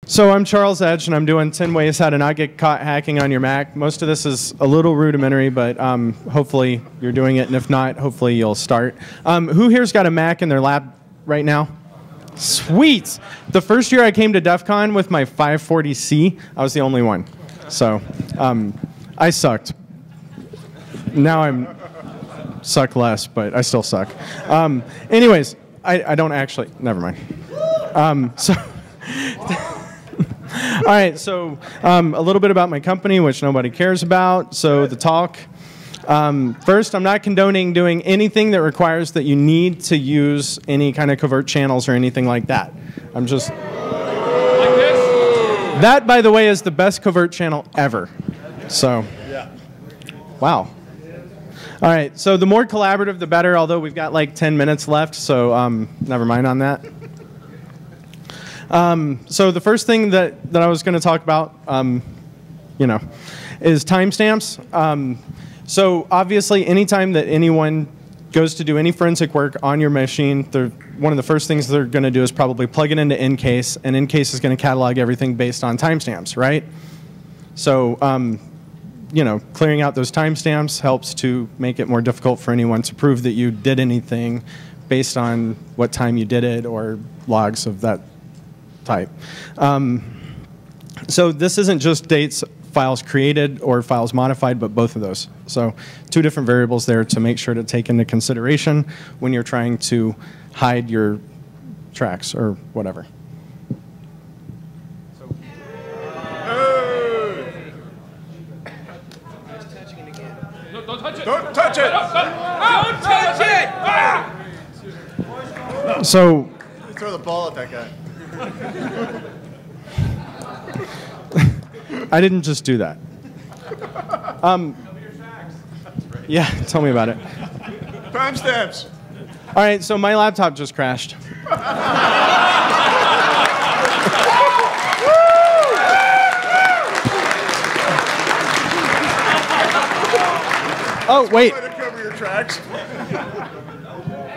So I'm Charles Edge, and I'm doing 10 ways how to not get caught hacking on your Mac. Most of this is a little rudimentary, but hopefully you're doing it, and if not, hopefully you'll start. Who here's got a Mac in their lab right now? Sweet! The first year I came to DEFCON with my 540C, I was the only one. So I sucked. Now I'm suck less, but I still suck. Anyways, I don't actually, never mind. All right, so a little bit about my company, which nobody cares about. So the talk. First, I'm not condoning doing anything that requires that you need to use any kind of covert channels or anything like that. I'm just... Like this? That, by the way, is the best covert channel ever. So, yeah. Wow. All right, so the more collaborative, the better, although we've got like 10 minutes left, so never mind on that. So the first thing that I was going to talk about, is timestamps. So obviously, anytime that anyone goes to do any forensic work on your machine, one of the first things they're going to do is probably plug it into Encase, and Encase is going to catalog everything based on timestamps, right? So, clearing out those timestamps helps to make it more difficult for anyone to prove that you did anything based on what time you did it or logs of that type. So this isn't just dates, files created or files modified, but both of those. So two different variables there to make sure to take into consideration when you're trying to hide your tracks or whatever. Don't touch it! Don't touch it! Don't touch it! Ah! So throw the ball at that guy. I didn't just do that. Yeah, tell me about it. Timestamps. All right, so my laptop just crashed. Oh, wait. To cover your tracks.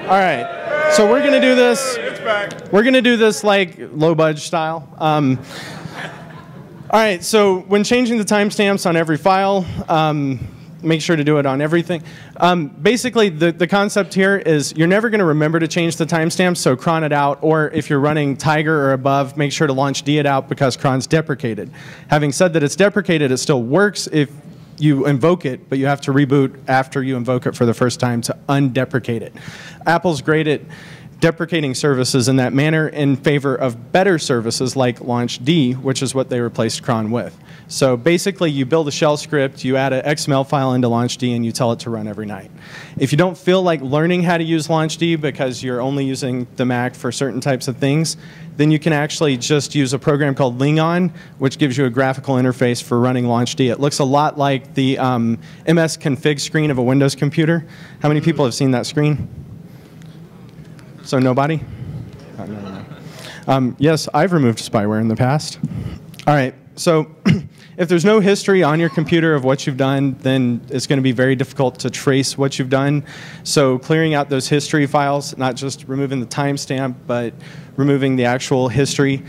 All right, so we're gonna do this. It's back. We're gonna do this like low budge style. All right, so when changing the timestamps on every file, make sure to do it on everything. Basically, the concept here is you're never going to remember to change the timestamps, so cron it out, or if you're running Tiger or above, make sure to launch D it out because cron's deprecated. Having said that it's deprecated, it still works if you invoke it, but you have to reboot after you invoke it for the first time to undeprecate it. Apple's great at deprecating services in that manner in favor of better services like launch D, which is what they replaced cron with. So basically, you build a shell script, you add an XML file into launch D, and you tell it to run every night. If you don't feel like learning how to use launch D because you're only using the Mac for certain types of things, then you can actually just use a program called Lingon, which gives you a graphical interface for running launch D. It looks a lot like the MS config screen of a Windows computer. How many people have seen that screen? So nobody? Oh, no. Yes, I've removed spyware in the past. All right, so if there's no history on your computer of what you've done, then it's going to be very difficult to trace what you've done. So clearing out those history files, not just removing the timestamp, but removing the actual history,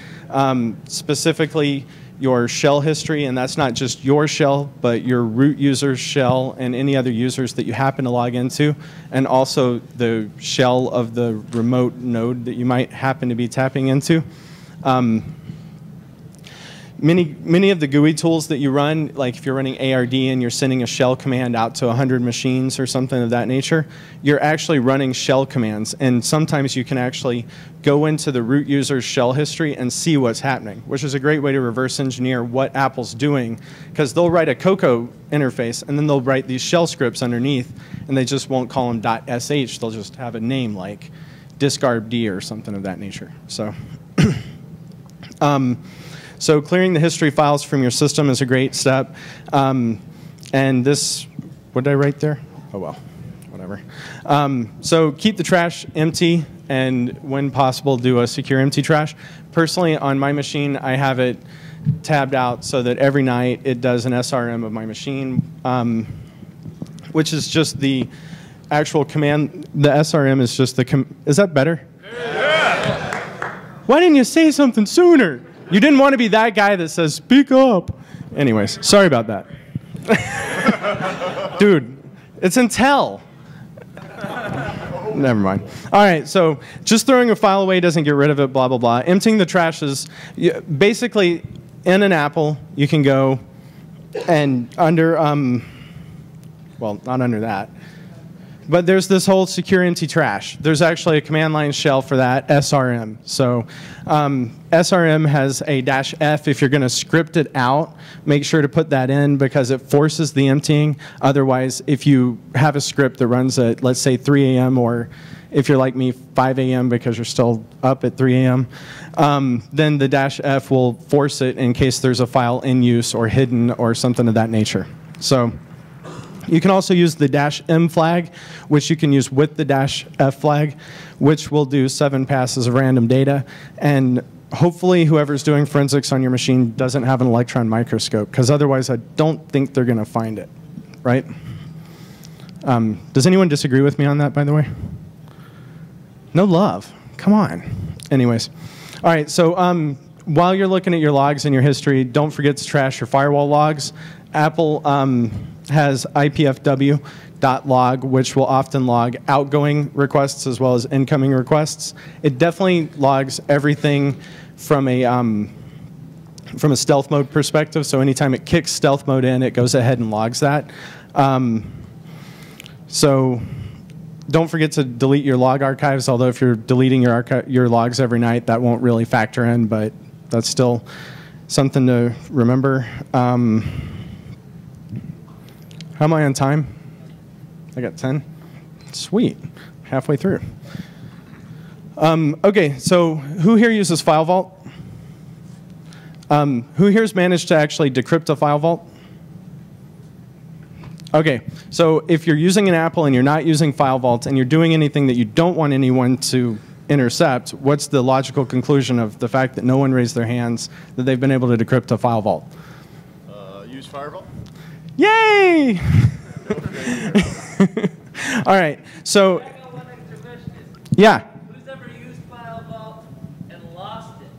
specifically your shell history, and that's not just your shell, but your root user's shell and any other users that you happen to log into, and also the shell of the remote node that you might happen to be tapping into. Many of the GUI tools that you run, like if you're running ARD and you're sending a shell command out to 100 machines or something of that nature, you're actually running shell commands. And sometimes you can actually go into the root user's shell history and see what's happening, which is a great way to reverse engineer what Apple's doing, because they'll write a Cocoa interface and then they'll write these shell scripts underneath, and they just won't call them .sh. They'll just have a name like discard D or something of that nature. So. So clearing the history files from your system is a great step. And this, what did I write there? Oh, well, whatever. So keep the trash empty, and when possible, do a secure empty trash. Personally, on my machine, I have it tabbed out so that every night it does an SRM of my machine, which is just the actual command. The SRM is just the, is that better? Yeah. Why didn't you say something sooner? You didn't want to be that guy that says, speak up. Anyways, sorry about that. Dude, it's Intel. Never mind. All right, so just throwing a file away doesn't get rid of it, blah, blah, blah. Emptying the trash is basically in an Apple, you can go and under, well, not under that, but there's this whole secure empty trash. There's actually a command line shell for that, SRM. So SRM has a -F. If you're going to script it out, make sure to put that in because it forces the emptying. Otherwise, if you have a script that runs at, let's say, 3 a.m. or if you're like me, 5 a.m. because you're still up at 3 a.m., then the -F will force it in case there's a file in use or hidden or something of that nature. So you can also use the -M flag, which you can use with the -F flag, which will do 7 passes of random data. And hopefully whoever's doing forensics on your machine doesn't have an electron microscope, because otherwise I don't think they're going to find it, right? Does anyone disagree with me on that, by the way? No love. Come on. Anyways. All right, so while you're looking at your logs and your history, don't forget to trash your firewall logs. Apple has IPFW.log, which will often log outgoing requests as well as incoming requests. It definitely logs everything from a stealth mode perspective. So anytime it kicks stealth mode in, it goes ahead and logs that. So don't forget to delete your log archives, although if you're deleting your logs every night, that won't really factor in, but that's still something to remember. How am I on time? I got 10? Sweet. Halfway through. OK, so who here uses File Vault? Who here's managed to actually decrypt a File Vault? OK, so if you're using an Apple and you're not using File Vault and you're doing anything that you don't want anyone to intercept, what's the logical conclusion of the fact that no one raised their hands that they've been able to decrypt a File Vault? Use Firewall? Yay! All right, so yeah. Who's ever used File Vault and lost it?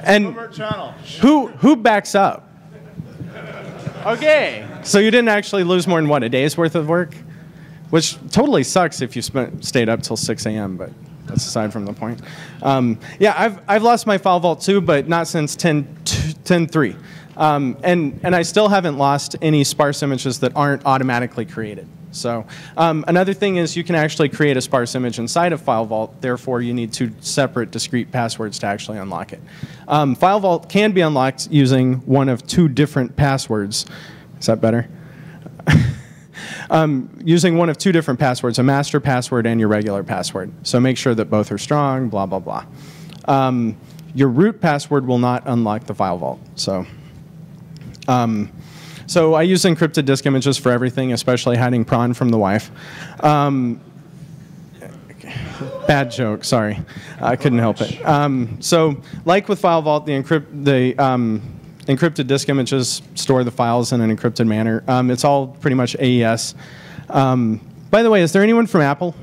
And who backs up? Okay, so you didn't actually lose more than what, a day's worth of work, which totally sucks if you stayed up till 6 a.m. But that's aside from the point. Yeah, I've lost my File Vault too, but not since 10.3. And I still haven't lost any sparse images that aren't automatically created. So another thing is you can actually create a sparse image inside of File Vault. Therefore, you need 2 separate discrete passwords to actually unlock it. File Vault can be unlocked using one of 2 different passwords. Is that better? Using one of 2 different passwords, a master password and your regular password. So make sure that both are strong, blah, blah, blah. Your root password will not unlock the File Vault. So I use encrypted disk images for everything, especially hiding prawn from the wife. Bad joke, sorry. I couldn't help it. So like with File Vault, the encrypted disk images store the files in an encrypted manner. It's all pretty much AES. By the way, is there anyone from Apple?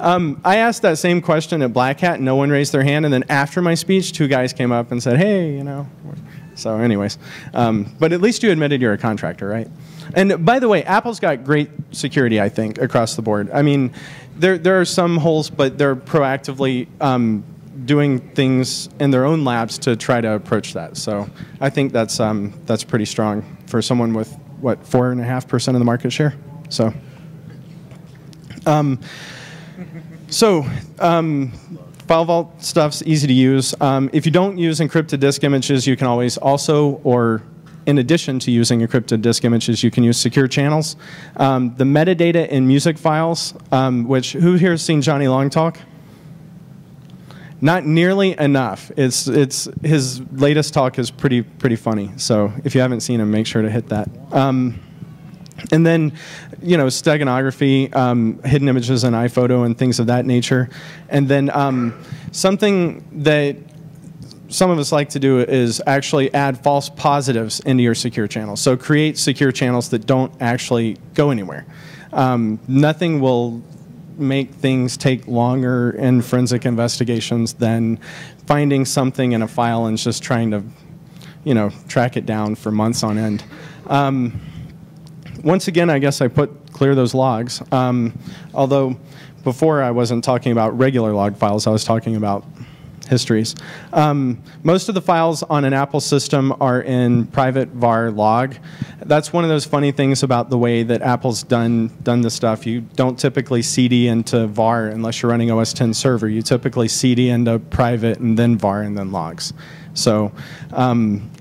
I asked that same question at Black Hat, and no one raised their hand. And then after my speech, 2 guys came up and said, hey, you know. So anyways, but at least you admitted you're a contractor, right? And by the way, Apple's got great security, I think, across the board. I mean, there are some holes, but they're proactively doing things in their own labs to try to approach that. So I think that's pretty strong for someone with, what, 4.5% of the market share? So. File Vault stuff's easy to use. If you don't use encrypted disk images, you can always also, or in addition to using encrypted disk images, you can use secure channels. The metadata in music files, which, who here has seen Johnny Long talk? Not nearly enough. His latest talk is pretty funny. So if you haven't seen him, make sure to hit that. And then, you know, steganography, hidden images in iPhoto and things of that nature. And then something that some of us like to do is actually add false positives into your secure channels. So create secure channels that don't actually go anywhere. Nothing will make things take longer in forensic investigations than finding something in a file and just trying to, you know, track it down for months on end. Once again, I guess I put clear those logs. Although before I wasn't talking about regular log files, I was talking about histories. Most of the files on an Apple system are in private var log. That's one of those funny things about the way that Apple's done this stuff. You don't typically CD into var unless you're running OS X server. You typically CD into private and then var and then logs. So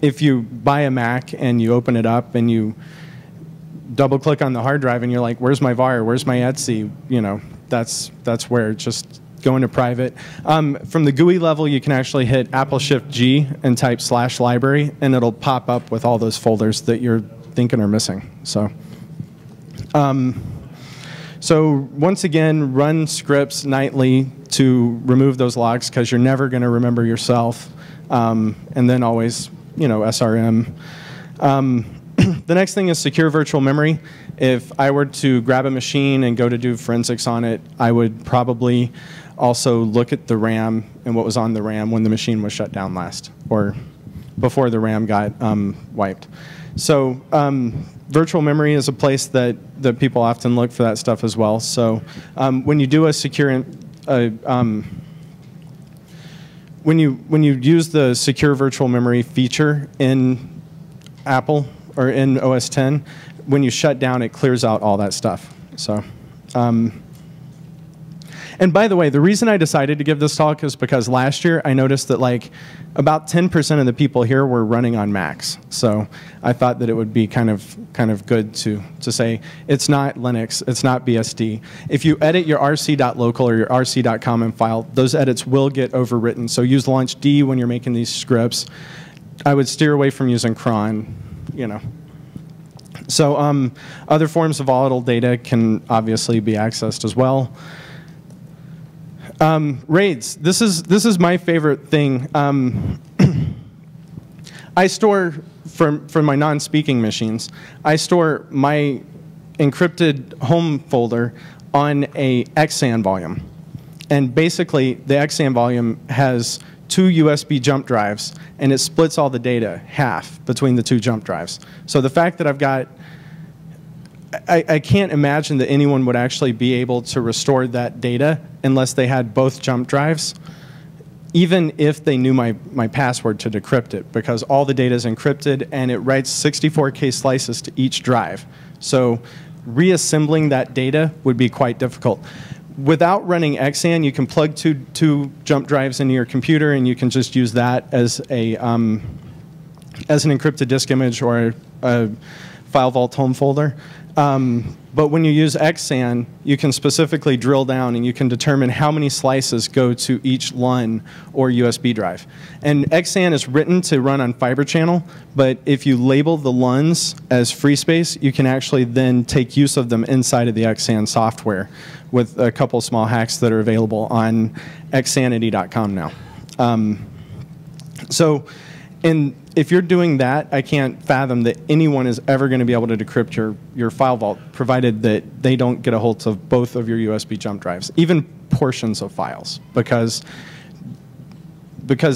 if you buy a Mac and you open it up and you double click on the hard drive and you're like, where's my var, where's my etc, you know, that's where just go into private. From the GUI level, you can actually hit Apple Shift G and type /library, and it'll pop up with all those folders that you're thinking are missing. So, so once again, run scripts nightly to remove those logs because you're never going to remember yourself. And then always, you know, SRM. The next thing is secure virtual memory. If I were to grab a machine and go to do forensics on it, I would probably also look at the RAM and what was on the RAM when the machine was shut down last, or before the RAM got wiped. So virtual memory is a place that people often look for that stuff as well. So when you do a secure, when you use the secure virtual memory feature in Apple or in OS X, when you shut down, it clears out all that stuff. So. And by the way, the reason I decided to give this talk is because last year I noticed that like about 10% of the people here were running on Macs. So I thought that it would be kind of good to say it's not Linux, it's not BSD. If you edit your rc.local or your rc.common file, those edits will get overwritten. So use launch D when you're making these scripts. I would steer away from using cron, you know. So other forms of volatile data can obviously be accessed as well. RAIDs. This is my favorite thing. I store, for my non-speaking machines, I store my encrypted home folder on a XSAN volume. And basically, the XSAN volume has 2 USB jump drives, and it splits all the data half between the 2 jump drives. So the fact that I've got, I can't imagine that anyone would actually be able to restore that data unless they had both jump drives, even if they knew my password to decrypt it, because all the data is encrypted and it writes 64K slices to each drive. So reassembling that data would be quite difficult. Without running XSAN, you can plug two jump drives into your computer and you can just use that as an encrypted disk image or a file vault home folder. But when you use XSAN, you can specifically drill down and you can determine how many slices go to each LUN or USB drive. And XSAN is written to run on Fibre Channel, but if you label the LUNs as free space, you can actually then take use of them inside of the XSAN software with a couple small hacks that are available on xsanity.com now. If you're doing that, I can't fathom that anyone is ever going to be able to decrypt your file vault, provided that they don't get a hold of both of your USB jump drives, even portions of files, because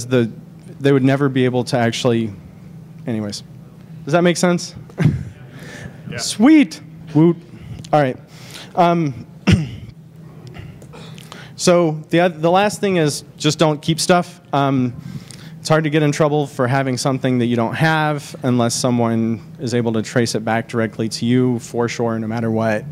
they would never be able to actually. Anyways, does that make sense? Yeah. Sweet. Woot. All right. So the last thing is just don't keep stuff. It's hard to get in trouble for having something that you don't have unless someone is able to trace it back directly to you for sure, no matter what.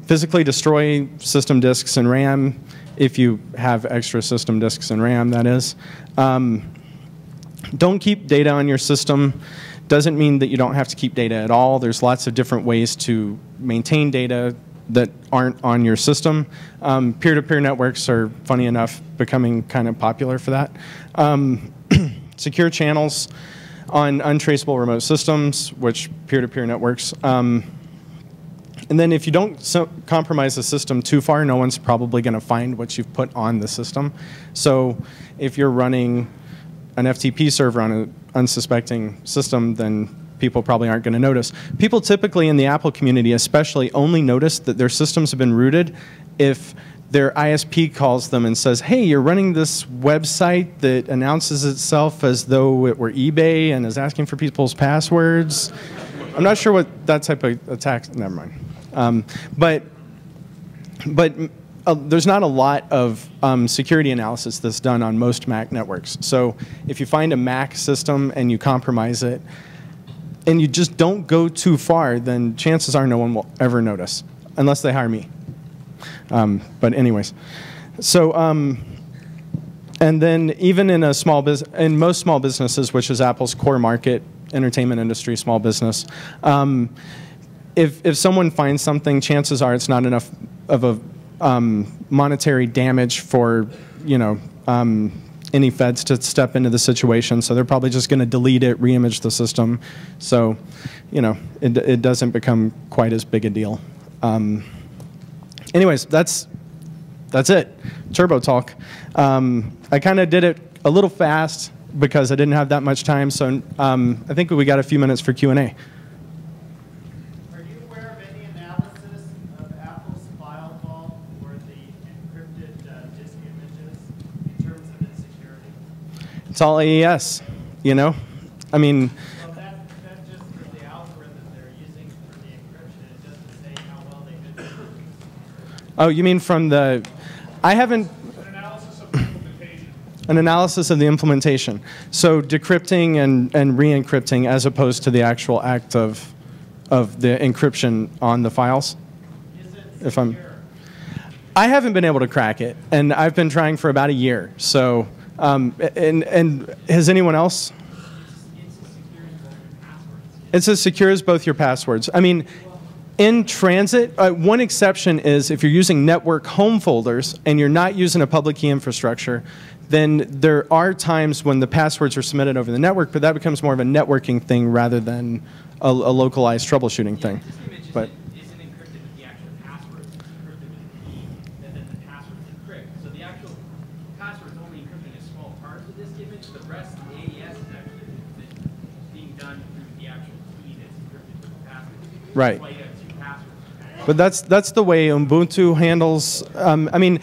Physically destroy system disks and RAM, if you have extra system disks and RAM, that is. Don't keep data on your system. Doesn't mean that you don't have to keep data at all. There's lots of different ways to maintain data that aren't on your system. Peer-to-peer networks are, funny enough, becoming kind of popular for that. Secure channels on untraceable remote systems, which peer-to-peer networks. And then if you don't compromise the system too far, no one's probably going to find what you've put on the system. So if you're running an FTP server on an unsuspecting system, then people probably aren't going to notice. People typically in the Apple community especially only notice that their systems have been rooted if their ISP calls them and says, hey, you're running this website that announces itself as though it were eBay and is asking for people's passwords. I'm not sure what that type of attack, never mind. But there's not a lot of security analysis that's done on most Mac networks. So if you find a Mac system and you compromise it, and you just don't go too far, then chances are no one will ever notice, unless they hire me. But anyways, so and then even in a small business, in most small businesses, which is Apple's core market, entertainment industry, small business, if someone finds something, chances are it's not enough of a monetary damage for any feds to step into the situation. So they're probably just going to delete it, reimage the system. So it doesn't become quite as big a deal. Anyways, that's it. Turbo Talk. I kind of did it a little fast because I didn't have that much time. So I think we got a few minutes for Q&A. Are you aware of any analysis of Apple's file vault or the encrypted disk images in terms of its security? It's all AES, I mean. Well, that's just for the algorithm they're using for the encryption. It doesn't say how well they did it. Oh, you mean from the? I haven't. An analysis of the implementation. An analysis of the implementation. So decrypting and re-encrypting as opposed to the actual act of the encryption on the files. Is it If secure? I haven't been able to crack it, and I've been trying for about a year. So, and has anyone else? It's as secure as both your passwords. I mean, in transit, one exception is if you're using network home folders and you're not using a public key infrastructure, then there are times when the passwords are submitted over the network, but that becomes more of a networking thing rather than a localized troubleshooting thing. This image But isn't encrypted with the actual password. It's encrypted with the key, and then the password's encrypted. So the actual password's only encrypting a small part of this image. The rest of the AES is actually being done through the actual key that's encrypted with the password. Right. That's why you have two passwords. But that's the way Ubuntu handles. I mean,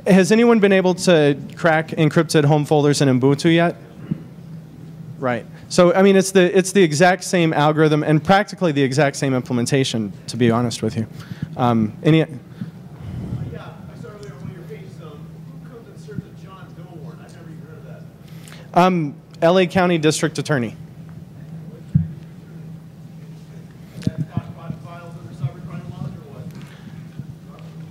has anyone been able to crack encrypted home folders in Ubuntu yet? Right. So I mean, it's the exact same algorithm and practically the exact same implementation. To be honest with you, any. Yeah, I saw earlier on one of your pages, who comes and serves a John Doe warrant? I've never even heard of that. LA County District Attorney. Files under cybercrime laws or what?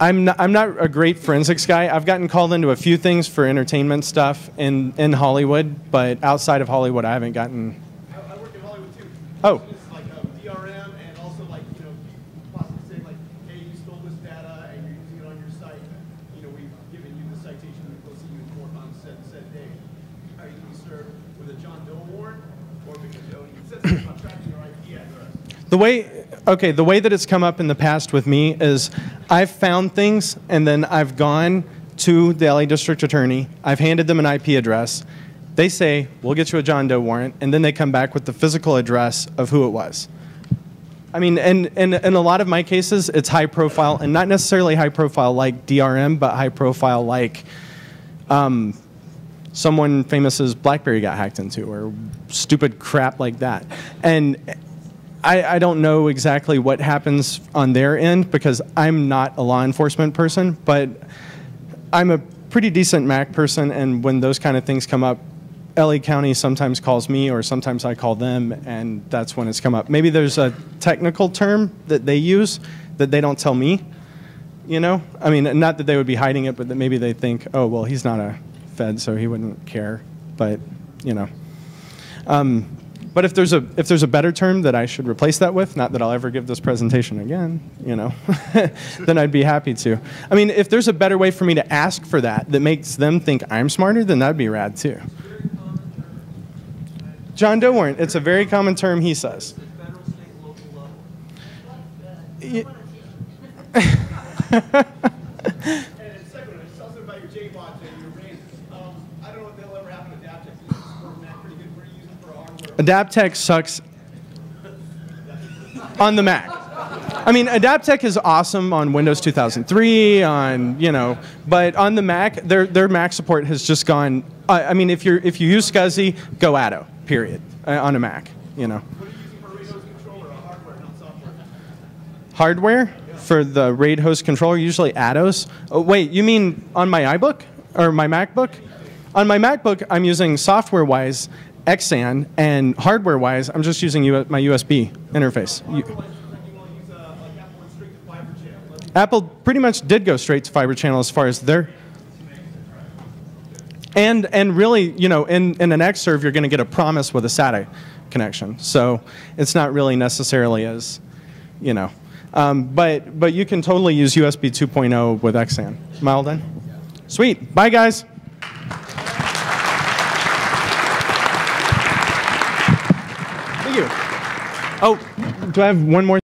I'm not a great forensics guy. I've gotten called into a few things for entertainment stuff in Hollywood, but outside of Hollywood, I haven't gotten. I work in Hollywood too. Oh. It's like DRM and also like, you possibly say like, hey, you stole this data and you're using it on your site. We've given you the citation and we'll see you in court on said day. Are you going to be served with a John Doe warrant or because it says something about tracking your IP address? The way that it's come up in the past with me is I've found things and then I've gone to the LA District Attorney, I've handed them an IP address, they say, we'll get you a John Doe warrant, and then they come back with the physical address of who it was. I mean, and in a lot of my cases, it's high profile, and not necessarily high profile like DRM, but high profile like someone famous as BlackBerry got hacked into, or stupid crap like that. And I don't know exactly what happens on their end because I'm not a law enforcement person, but I'm a pretty decent Mac person, and when those kind of things come up, LA County sometimes calls me or sometimes I call them, and that's when it's come up. Maybe there's a technical term that they use that they don't tell me, I mean, not that they would be hiding it, but that maybe they think, oh, well, he's not a Fed, so he wouldn't care, but, But if there's a better term that I should replace that with, not that I'll ever give this presentation again, then I'd be happy to. I mean, if there's a better way for me to ask for that makes them think I'm smarter, then that'd be rad too. John Doe warrant. It's a very common term, he says. Federal, state, local level. And second, it's also about your JBots and your RAID. I don't know what the hell ever happened to DAPTEX. This is for Mac pretty good. What are you using for hardware Adaptec sucks on the Mac. I mean, Adaptec is awesome on Windows 2003, on, you know, but on the Mac, their Mac support has just gone. I mean, if you use SCSI, go Atto, period, on a Mac, you know. What are you using for RAID host controller? Hardware, not software. Hardware for the RAID host controller, usually Attos. Oh, wait, you mean on my iBook or my MacBook? On my MacBook, I'm using software-wise Xan, and hardware-wise, I'm just using my USB interface. Apple pretty much did go straight to fiber channel as far as their. And really, you know, in an Xserve, you're going to get a promise with a SATA connection. So it's not really necessarily as, you know. But you can totally use USB 2.0 with Xan. Am I all done? Sweet. Bye, guys. Thank you. Oh, do I have one more?